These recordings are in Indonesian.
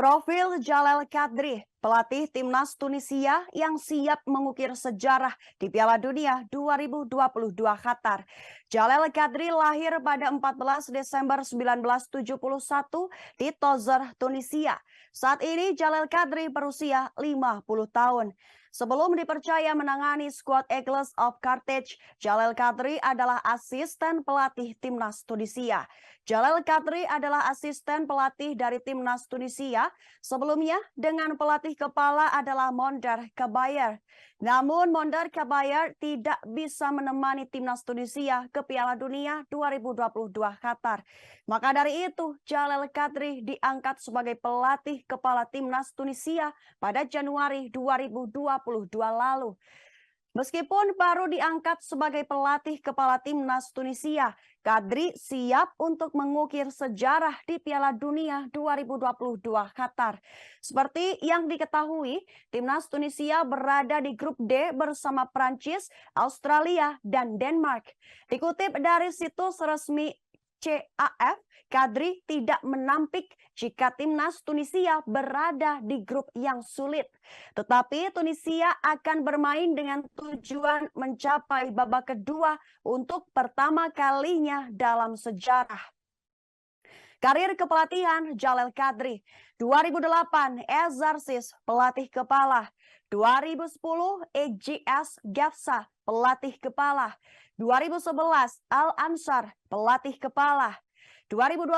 Profil Jalel Kadri, pelatih timnas Tunisia yang siap mengukir sejarah di Piala Dunia 2022 Qatar. Jalel Kadri lahir pada 14 Desember 1971 di Tozeur, Tunisia. Saat ini Jalel Kadri berusia 50 tahun. Sebelum dipercaya menangani skuad Eagles of Carthage, Jalel Kadri adalah asisten pelatih timnas Tunisia. Jalel Kadri adalah asisten pelatih dari timnas Tunisia. Sebelumnya dengan pelatih kepala adalah Mondar Kabayer. Namun Mondar Kabayer tidak bisa menemani timnas Tunisia ke Piala Dunia 2022 Qatar. Maka dari itu Jalel Kadri diangkat sebagai pelatih kepala timnas Tunisia pada Januari 2022 lalu. Meskipun baru diangkat sebagai pelatih kepala timnas Tunisia, Kadri siap untuk mengukir sejarah di Piala Dunia 2022 Qatar. Seperti yang diketahui, timnas Tunisia berada di grup D bersama Prancis, Australia, dan Denmark. Dikutip dari situs resmi CAF, Kadri tidak menampik jika timnas Tunisia berada di grup yang sulit. Tetapi Tunisia akan bermain dengan tujuan mencapai babak kedua untuk pertama kalinya dalam sejarah. Karir kepelatihan Jalel Kadri, 2008 Exarchis pelatih kepala, 2010 EGS Gafsa pelatih kepala, 2011 Al Ansar pelatih kepala, 2012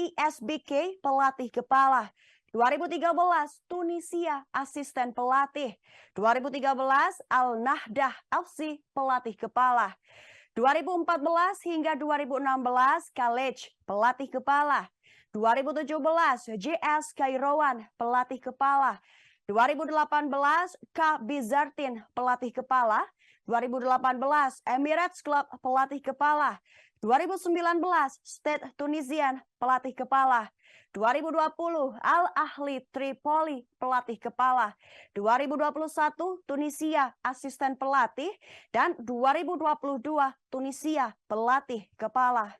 ISBK pelatih kepala, 2013 Tunisia asisten pelatih, 2013 Al Nahdah FC pelatih kepala, 2014 hingga 2016 College pelatih kepala, 2017 JS Kairouan pelatih kepala, 2018 K Bizartin pelatih kepala, 2018 Emirates Club pelatih kepala, 2019 Stade Tunisien pelatih kepala, 2020 Al Ahli Tripoli pelatih kepala, 2021 Tunisia asisten pelatih, dan 2022 Tunisia pelatih kepala.